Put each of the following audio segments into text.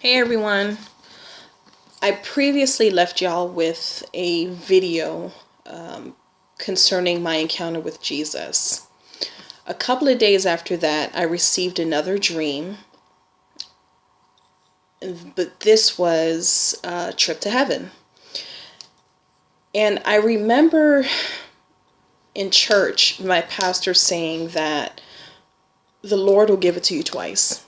Hey everyone, I previously left y'all with a video concerning my encounter with Jesus. A couple of days after that, I received another dream, but this was a trip to heaven. And I remember in church my pastor saying that the Lord will give it to you twice.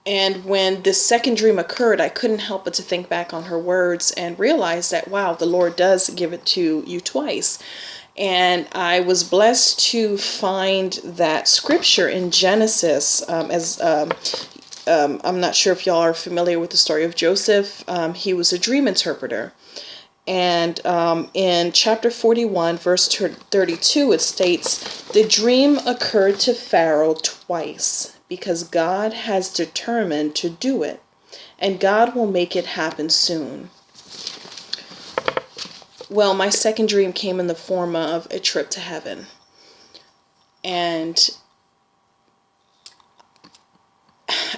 And when this second dream occurred, I couldn't help but to think back on her words and realize that, wow, the Lord does give it to you twice. And I was blessed to find that scripture in Genesis, I'm not sure if y'all are familiar with the story of Joseph. He was a dream interpreter. And in chapter 41, verse 32, it states, "The dream occurred to Pharaoh twice because God has determined to do it, and God will make it happen soon." Well, my second dream came in the form of a trip to heaven. And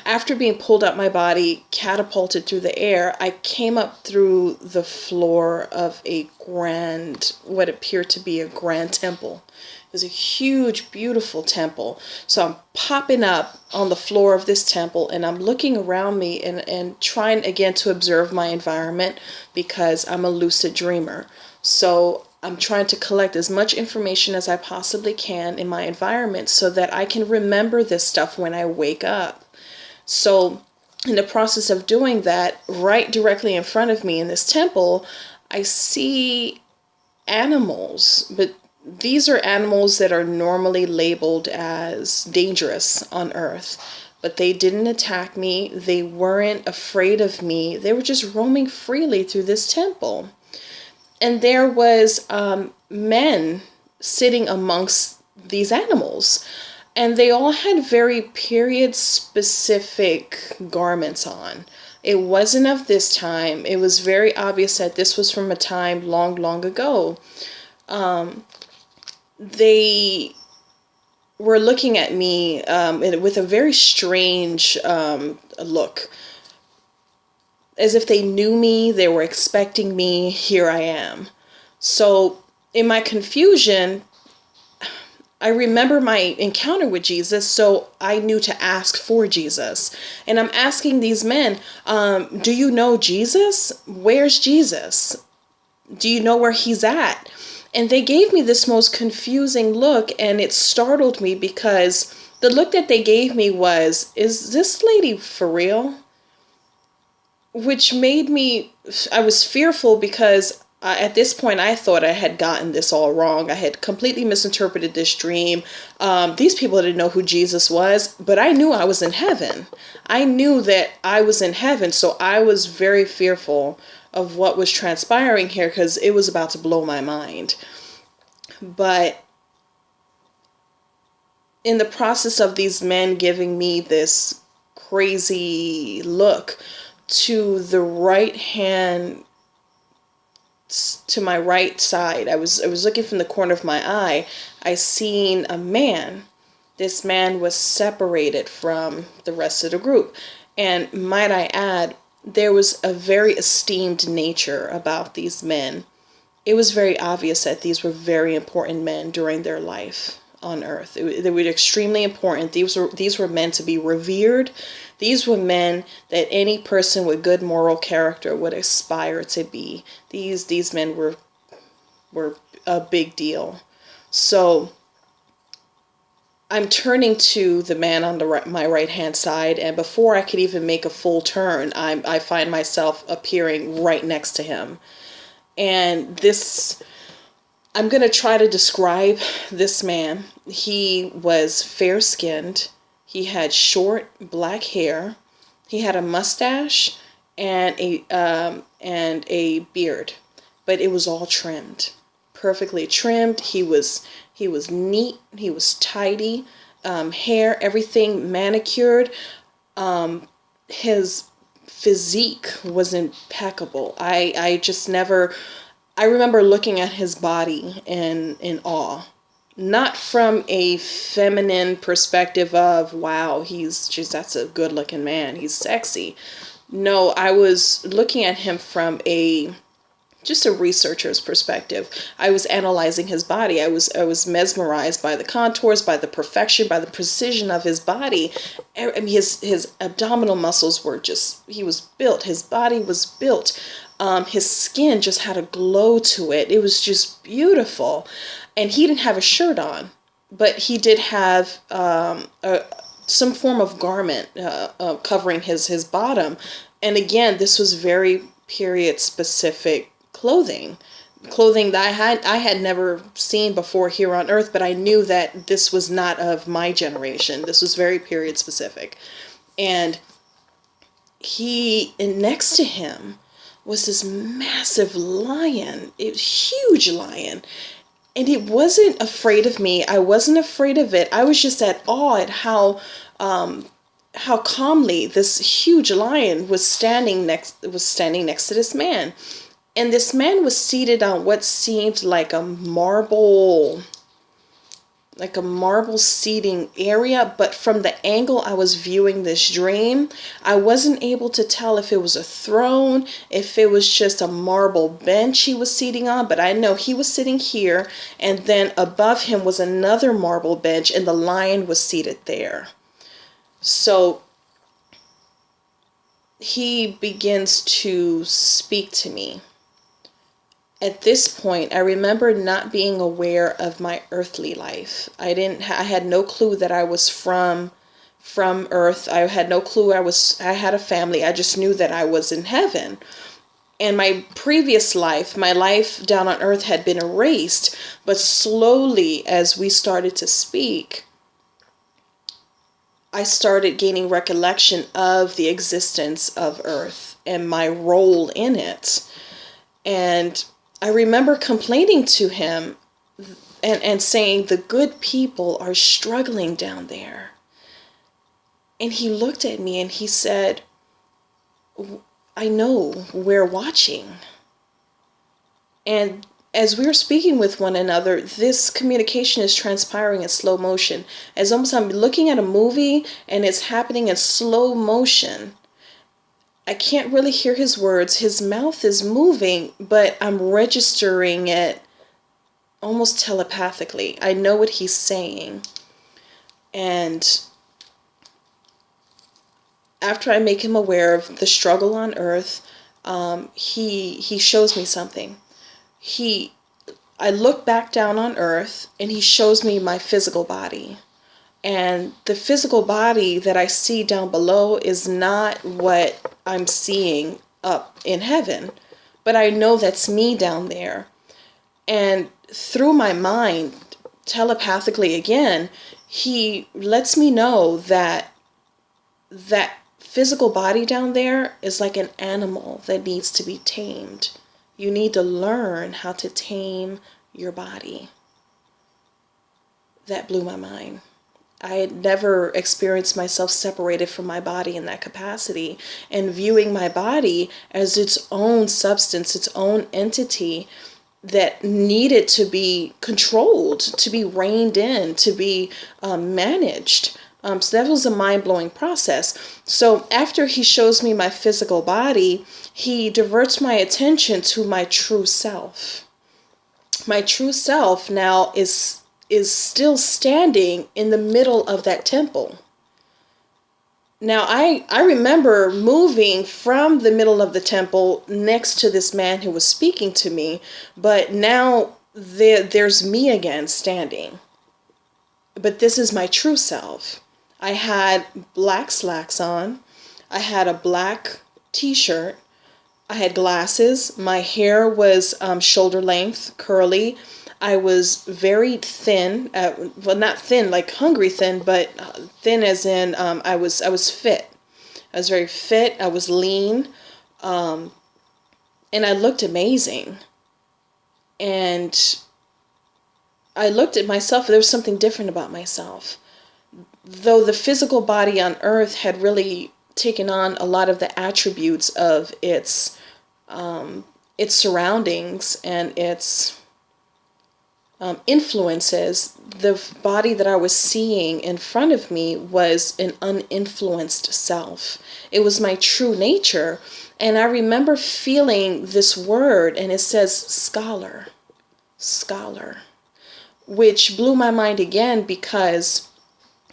after being pulled up my body, catapulted through the air, I came up through the floor of what appeared to be a grand temple. It was a huge, beautiful temple. So I'm popping up on the floor of this temple and I'm looking around me and trying again to observe my environment because I'm a lucid dreamer. So I'm trying to collect as much information as I possibly can in my environment so that I can remember this stuff when I wake up. So in the process of doing that, right directly in front of me in this temple, I see animals, but these are animals that are normally labeled as dangerous on Earth. But they didn't attack me. They weren't afraid of me. They were just roaming freely through this temple. And there was men sitting amongst these animals. And they all had very period-specific garments on. It wasn't of this time. It was very obvious that this was from a time long, long ago. They were looking at me with a very strange look. As if they knew me, they were expecting me, here I am. So in my confusion, I remember my encounter with Jesus, so I knew to ask for Jesus. And I'm asking these men, do you know Jesus? Where's Jesus? Do you know where he's at? And they gave me this most confusing look, and it startled me because the look that they gave me was, is this lady for real? Which made me, I was fearful because at this point, I thought I had gotten this all wrong. I had completely misinterpreted this dream. These people didn't know who Jesus was, but I knew I was in heaven. I knew that I was in heaven, so I was very fearful of what was transpiring here because it was about to blow my mind. But in the process of these men giving me this crazy look, to the right hand, to my right side, I was looking from the corner of my eye, I seen a man. This man was separated from the rest of the group. And might I add, there was a very esteemed nature about these men. It was very obvious that these were very important men during their life on Earth. They were extremely important. These were men to be revered. These were men that any person with good moral character would aspire to be. These men were a big deal. So I'm turning to the man on my right hand side, and before I could even make a full turn, I find myself appearing right next to him. And I'm going to try to describe this man. He was fair-skinned. He had short black hair. He had a mustache and a beard, but it was all trimmed, perfectly trimmed. He was neat. He was tidy. Hair, everything manicured. His physique was impeccable. I remember looking at his body in awe. not from a feminine perspective of, wow, that's a good looking man, he's sexy. No, I was looking at him from just a researcher's perspective. I was analyzing his body. I was mesmerized by the contours, by the perfection, by the precision of his body. I mean, his abdominal muscles were he was built. His body was built. His skin just had a glow to it. It was just beautiful. And he didn't have a shirt on, but he did have some form of garment covering his bottom. And again, this was very period specific clothing that I had never seen before here on earth, but I knew that this was not of my generation. This was very period specific. And next to him was this massive lion, a huge lion. And it wasn't afraid of me. I wasn't afraid of it. I was just at awe at how calmly this huge lion was standing next to this man. And this man was seated on what seemed like a marble seating area, but from the angle I was viewing this dream, I wasn't able to tell if it was a throne, if it was just a marble bench he was seating on, but I know he was sitting here, and then above him was another marble bench, and the lion was seated there. So he begins to speak to me. At this point, I remember not being aware of my earthly life. I had no clue that I was from earth. I had no clue I had a family. I just knew that I was in heaven. And my previous life, my life down on earth had been erased, but slowly as we started to speak, I started gaining recollection of the existence of earth and my role in it. And I remember complaining to him and saying, the good people are struggling down there. And he looked at me and he said, I know, we're watching. And as we're speaking with one another, this communication is transpiring in slow motion. As almost I'm looking at a movie and it's happening in slow motion. I can't really hear his words. His mouth is moving, but I'm registering it almost telepathically. I know what he's saying. And after I make him aware of the struggle on earth, he shows me something. I look back down on earth and he shows me my physical body. And the physical body that I see down below is not what I'm seeing up in heaven, but I know that's me down there. And through my mind, telepathically again, he lets me know that that physical body down there is like an animal that needs to be tamed. You need to learn how to tame your body. That blew my mind. I had never experienced myself separated from my body in that capacity, and viewing my body as its own substance, its own entity that needed to be controlled, to be reined in, to be managed. So that was a mind-blowing process. So after he shows me my physical body, he diverts my attention to my true self. My true self now is still standing in the middle of that temple. Now, I remember moving from the middle of the temple next to this man who was speaking to me, but now there's me again standing. But this is my true self. I had black slacks on. I had a black t-shirt. I had glasses. My hair was shoulder length, curly. I was very thin, well, not thin like hungry thin, but thin as in I was fit. I was very fit. I was lean, and I looked amazing. And I looked at myself. There was something different about myself, though the physical body on earth had really taken on a lot of the attributes of its surroundings and its influences, the body that I was seeing in front of me was an uninfluenced self. It was my true nature. And I remember feeling this word, and it says scholar, scholar, which blew my mind again, because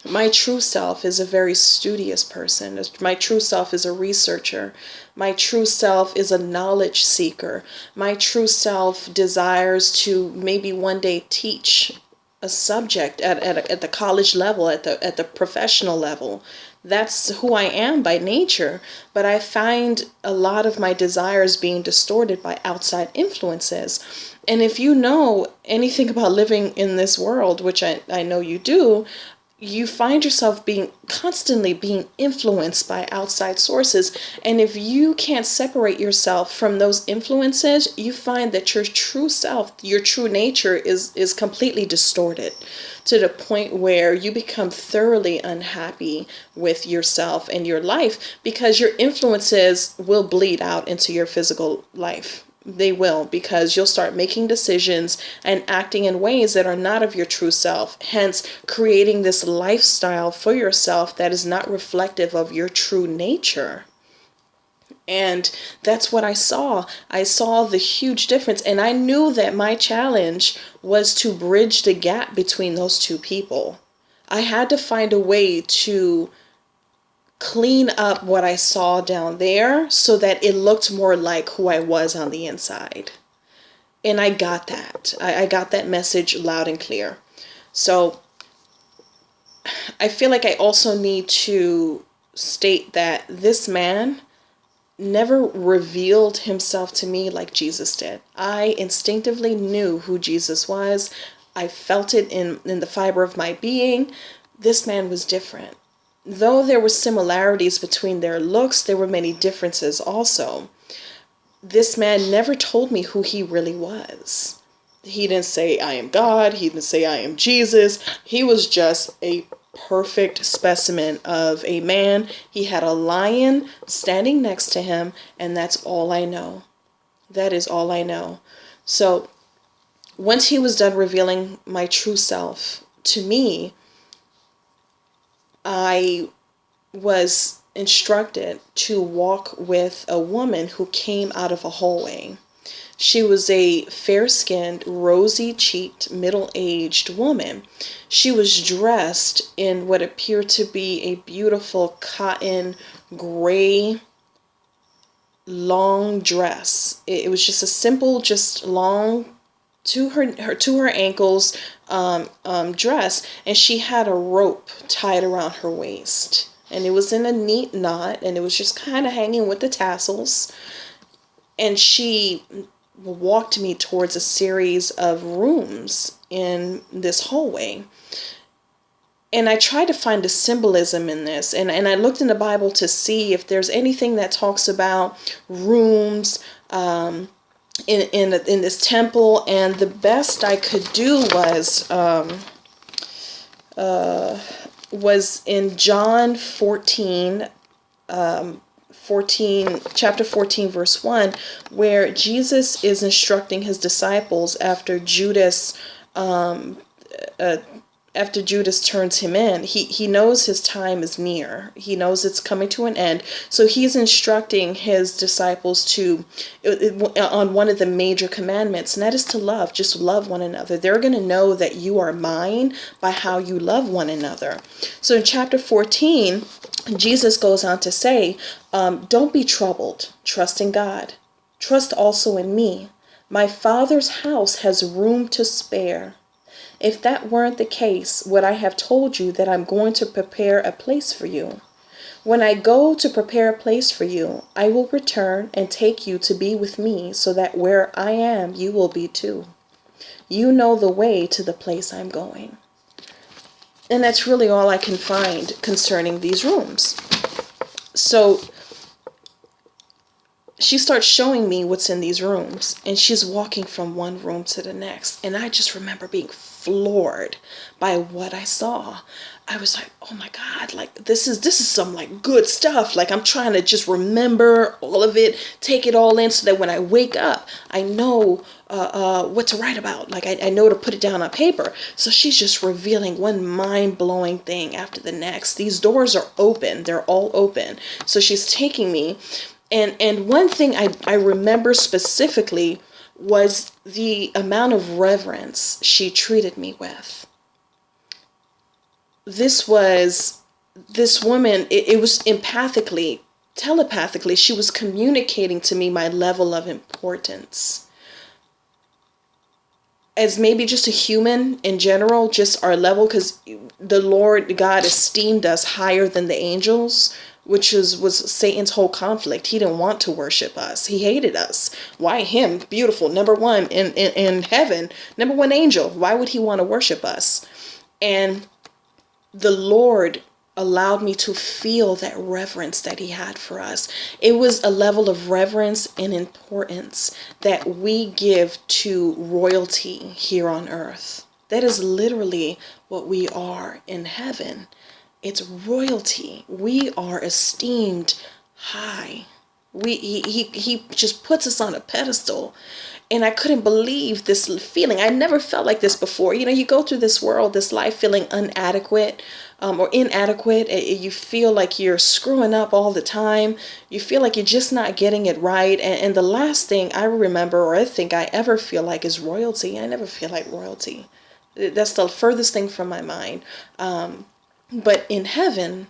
my true self is a very studious person. My true self is a researcher. My true self is a knowledge seeker. My true self desires to maybe one day teach a subject at the college level, at the professional level. That's who I am by nature. But I find a lot of my desires being distorted by outside influences. And if you know anything about living in this world, which I know you do, you find yourself constantly being influenced by outside sources. And if you can't separate yourself from those influences, you find that your true self, your true nature is completely distorted, to the point where you become thoroughly unhappy with yourself and your life, because your influences will bleed out into your physical life. They will, because you'll start making decisions and acting in ways that are not of your true self, hence creating this lifestyle for yourself that is not reflective of your true nature. And that's what I saw. I saw the huge difference, and I knew that my challenge was to bridge the gap between those two people. I had to find a way to clean up what I saw down there so that it looked more like who I was on the inside. And I got that. I got that message loud and clear. So I feel like I also need to state that this man never revealed himself to me like Jesus did. I instinctively knew who Jesus was. I felt it in the fiber of my being. This man was different. Though there were similarities between their looks, there were many differences also. This man never told me who he really was. He didn't say, I am God. He didn't say, I am Jesus. He was just a perfect specimen of a man. He had a lion standing next to him, and that's all I know. That is all I know. So once he was done revealing my true self to me, I was instructed to walk with a woman who came out of a hallway. She was a fair-skinned, rosy-cheeked, middle-aged woman. She was dressed in what appeared to be a beautiful cotton gray long dress. It was just a simple, just long to her ankles dress, and she had a rope tied around her waist, and it was in a neat knot, and it was just kind of hanging with the tassels. And she walked me towards a series of rooms in this hallway. And I tried to find a symbolism in this, and I looked in the Bible to see if there's anything that talks about rooms in this temple, and the best I could do was in John 14, chapter 14, verse 1, where Jesus is instructing his disciples after Judas turns him in. He knows his time is near. He knows it's coming to an end. So he's instructing his disciples on one of the major commandments, and that is to love. Just love one another. They're going to know that you are mine by how you love one another. So in chapter 14, Jesus goes on to say, don't be troubled. Trust in God. Trust also in me. My Father's house has room to spare. If that weren't the case, would I have told you that I'm going to prepare a place for you? When I go to prepare a place for you, I will return and take you to be with me, so that where I am, you will be too. You know the way to the place I'm going. And that's really all I can find concerning these rooms. So she starts showing me what's in these rooms, and she's walking from one room to the next. And I just remember being floored by what I saw. I was like, oh my God, like this is some like good stuff. Like I'm trying to just remember all of it, take it all in so that when I wake up, I know what to write about. Like I know to put it down on paper. So she's just revealing one mind-blowing thing after the next. These doors are open. They're all open. So she's taking me. And one thing I remember specifically was the amount of reverence she treated me with. This woman, it was telepathically, she was communicating to me my level of importance. As maybe just a human in general, just our level, because the Lord God esteemed us higher than the angels, which was Satan's whole conflict. He didn't want to worship us. He hated us. Why him? Beautiful. Number one in heaven. Number one angel. Why would he want to worship us? And the Lord allowed me to feel that reverence that he had for us. It was a level of reverence and importance that we give to royalty here on earth. That is literally what we are in heaven. It's royalty. We are esteemed high. He just puts us on a pedestal. And I couldn't believe this feeling. I never felt like this before. You know, you go through this world, this life feeling inadequate or inadequate. You feel like you're screwing up all the time. You feel like you're just not getting it right. And the last thing I remember or I think I ever feel like is royalty. I never feel like royalty. That's the furthest thing from my mind. But in heaven,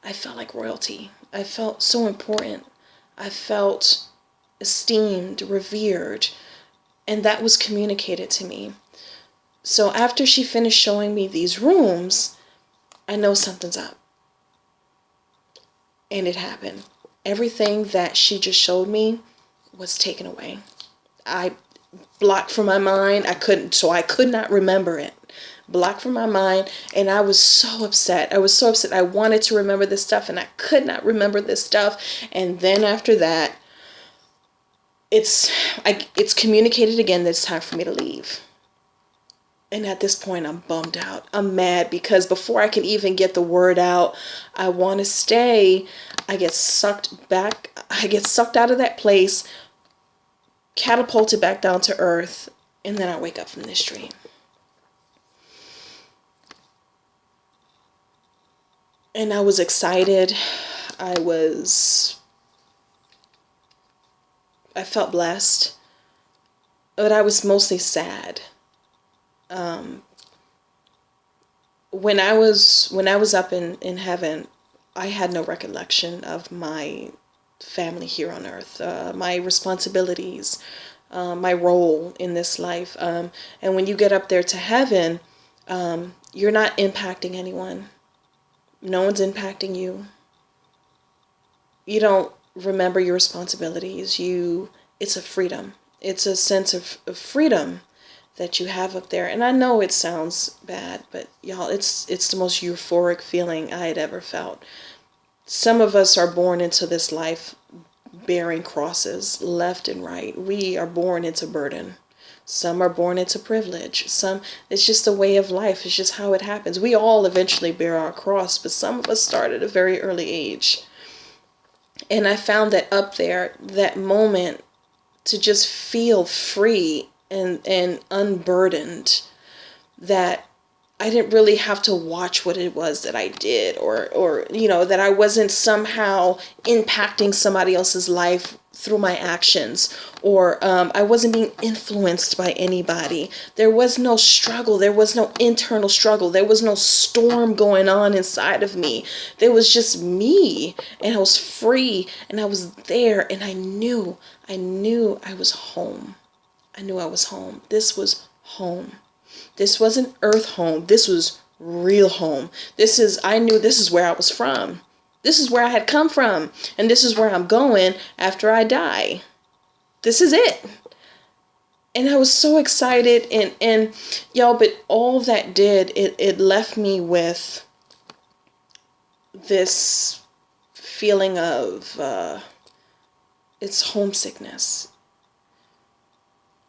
I felt like royalty. I felt so important. I felt esteemed, revered. And that was communicated to me. So after she finished showing me these rooms, I know something's up. And it happened. Everything that she just showed me was taken away. I blocked from my mind. I could not remember it. Blocked from my mind. And I was so upset. I wanted to remember this stuff and I could not remember this stuff. And then after that, it's communicated again that it's time for me to leave. And at this point, I'm bummed out. I'm mad because before I can even get the word out, I want to stay. I get sucked back. I get sucked out of that place, catapulted back down to earth, and then I wake up from this dream. And I was excited. I felt blessed, but I was mostly sad. When I was up in heaven, I had no recollection of my family here on earth, my responsibilities, my role in this life. And when you get up there to heaven, you're not impacting anyone. No one's impacting you. You don't remember your responsibilities. It's a freedom. It's a sense of freedom that you have up there. And I know it sounds bad, but y'all, it's the most euphoric feeling I had ever felt. Some of us are born into this life bearing crosses left and right. We are born into burden. Some are born into privilege. It's just a way of life. It's just how it happens. We all eventually bear our cross, but some of us start at a very early age. And I found that up there, that moment to just feel free and unburdened, that I didn't really have to watch what it was that I did or that I wasn't somehow impacting somebody else's life through my actions, or I wasn't being influenced by anybody. There was no struggle. There was no internal struggle. There was no storm going on inside of me. There was just me, and I was free, and I was there, and I knew I was home. I knew I was home. This was home. This wasn't earth home. This was real home. I knew this is where I was from. This is where I had come from. And this is where I'm going after I die. This is it. And I was so excited. And y'all, but all that did, it left me with this feeling of, it's homesickness.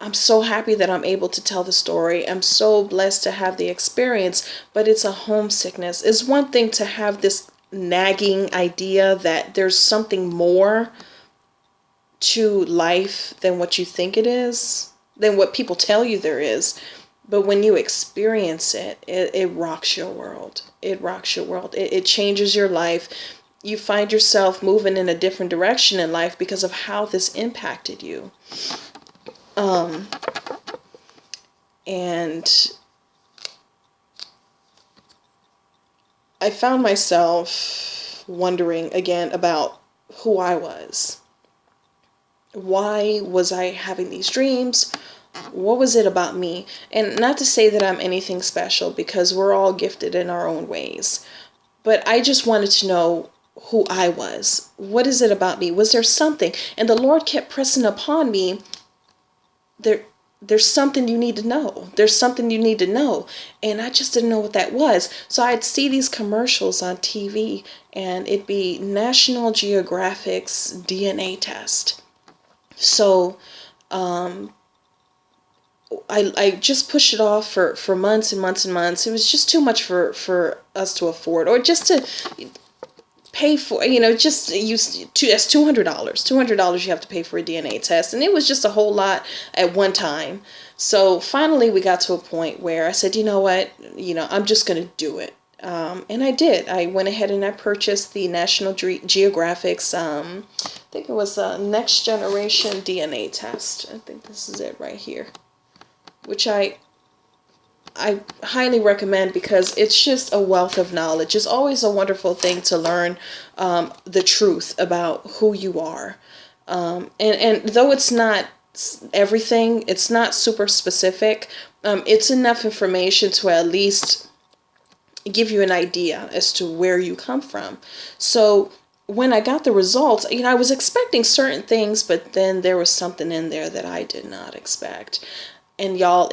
I'm so happy that I'm able to tell the story. I'm so blessed to have the experience, but it's a homesickness. It's one thing to have this nagging idea that there's something more to life than what you think it is, than what people tell you there is. But when you experience it, it rocks your world. It rocks your world. It changes your life. You find yourself moving in a different direction in life because of how this impacted you. And I found myself wondering again about who I was. Why was I having these dreams? What was it about me? And not to say that I'm anything special, because we're all gifted in our own ways. But I just wanted to know who I was. What is it about me? Was there something? And the Lord kept pressing upon me, there's something you need to know. There's something you need to know. And I just didn't know what that was. So I'd see these commercials on TV, and it'd be National Geographic's DNA test. So I just pushed it off for months and months and months. It was just too much for us to afford, or just to pay for, just use that's $200. $200 you have to pay for a DNA test. And it was just a whole lot at one time. So finally we got to a point where I said, you know what, I'm just going to do it. And I did. I went ahead and I purchased the National Geographic's, I think it was a Next Generation DNA test. I think this is it right here, which I highly recommend because it's just a wealth of knowledge. It's always a wonderful thing to learn the truth about who you are. And though it's not everything, it's not super specific, it's enough information to at least give you an idea as to where you come from. So when I got the results, I was expecting certain things, but then there was something in there that I did not expect. And y'all,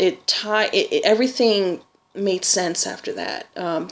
everything made sense after that.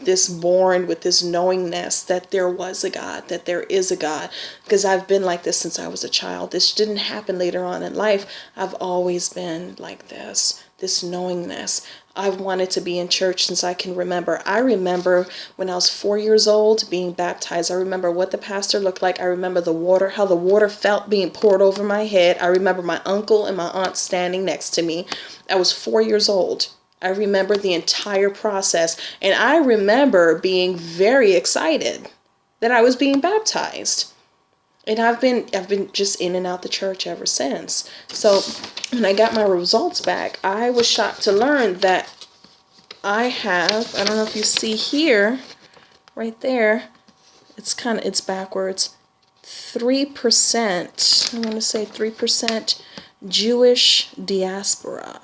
This born with this knowingness that there was a God, that there is a God, because I've been like this since I was a child. This didn't happen later on in life. I've always been like this knowingness. I've wanted to be in church since I can remember. I remember when I was 4 years old being baptized. I remember what the pastor looked like. I remember the water, how the water felt being poured over my head. I remember my uncle and my aunt standing next to me. I was 4 years old. I remember the entire process. And I remember being very excited that I was being baptized. And I've been just in and out the church ever since. So when I got my results back, I was shocked to learn that I don't know if you see here, right there, it's backwards, 3%, I want to say 3% Jewish diaspora,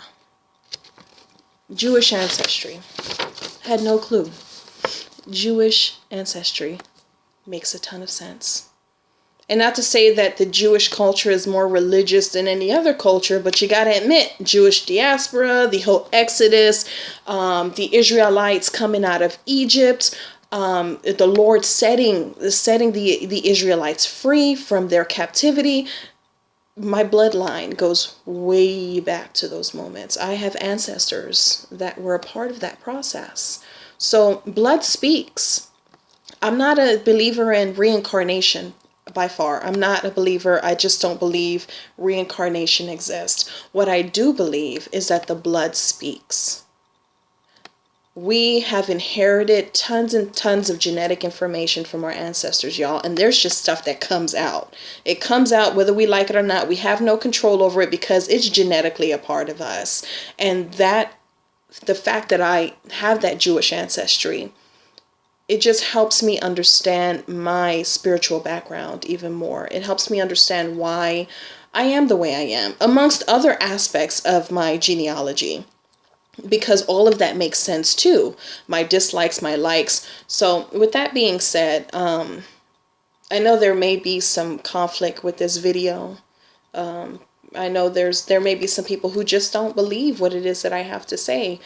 Jewish ancestry. Had no clue. Jewish ancestry makes a ton of sense. And not to say that the Jewish culture is more religious than any other culture, but you got to admit, Jewish diaspora, the whole Exodus, the Israelites coming out of Egypt, the Lord setting the Israelites free from their captivity. My bloodline goes way back to those moments. I have ancestors that were a part of that process. So blood speaks. I'm not a believer in reincarnation. By far, I'm not a believer. I just don't believe reincarnation exists. What I do believe is that the blood speaks. We have inherited tons and tons of genetic information from our ancestors, y'all. And there's just stuff that comes out. It comes out whether we like it or not. We have no control over it because it's genetically a part of us. And the fact that I have that Jewish ancestry, it just helps me understand my spiritual background even more. It helps me understand why I am the way I am, amongst other aspects of my genealogy, because all of that makes sense too. My dislikes, my likes. So with that being said, I know there may be some conflict with this video. I know there may be some people who just don't believe what it is that I have to say.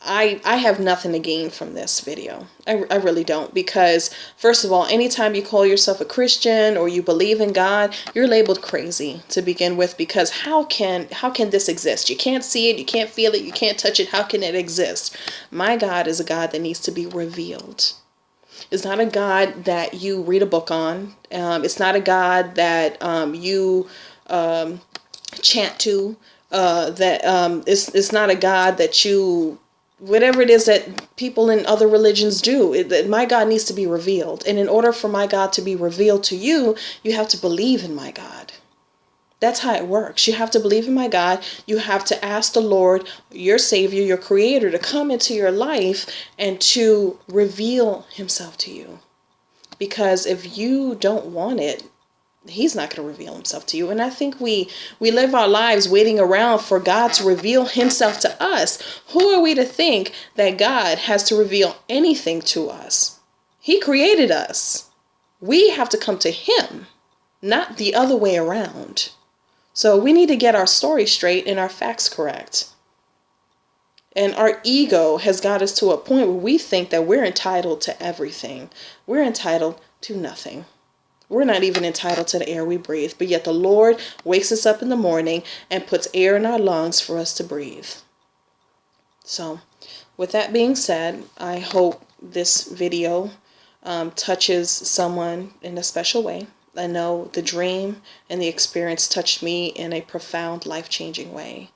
I have nothing to gain from this video. I really don't, because first of all, anytime you call yourself a Christian or you believe in God, you're labeled crazy to begin with, because how can this exist? You can't see it, you can't feel it, you can't touch it. How can it exist? My God is a God that needs to be revealed. It's not a God that you read a book on. It's not a God that you chant to. It's not a God that you, whatever it is that people in other religions do. My God needs to be revealed. And in order for my God to be revealed to you, you have to believe in my God. That's how it works. You have to believe in my God. You have to ask the Lord, your Savior, your Creator, to come into your life and to reveal himself to you. Because if you don't want it, he's not going to reveal himself to you. And I think we live our lives waiting around for God to reveal himself to us. Who are we to think that God has to reveal anything to us? He created us. We have to come to him, not the other way around. So we need to get our story straight and our facts correct. And our ego has got us to a point where we think that we're entitled to everything. We're entitled to nothing. We're not even entitled to the air we breathe, but yet the Lord wakes us up in the morning and puts air in our lungs for us to breathe. So, with that being said, I hope this video touches someone in a special way. I know the dream and the experience touched me in a profound, life-changing way.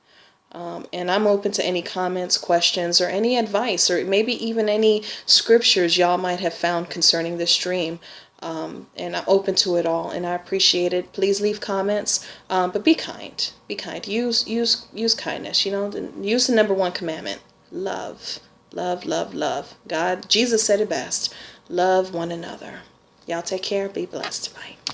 And I'm open to any comments, questions, or any advice, or maybe even any scriptures y'all might have found concerning this dream. And I'm open to it all, and I appreciate it. Please leave comments, but be kind. Be kind. Use kindness. You know, use the number one commandment: love, love, love, love. God, Jesus said it best: love one another. Y'all take care. Be blessed. Bye.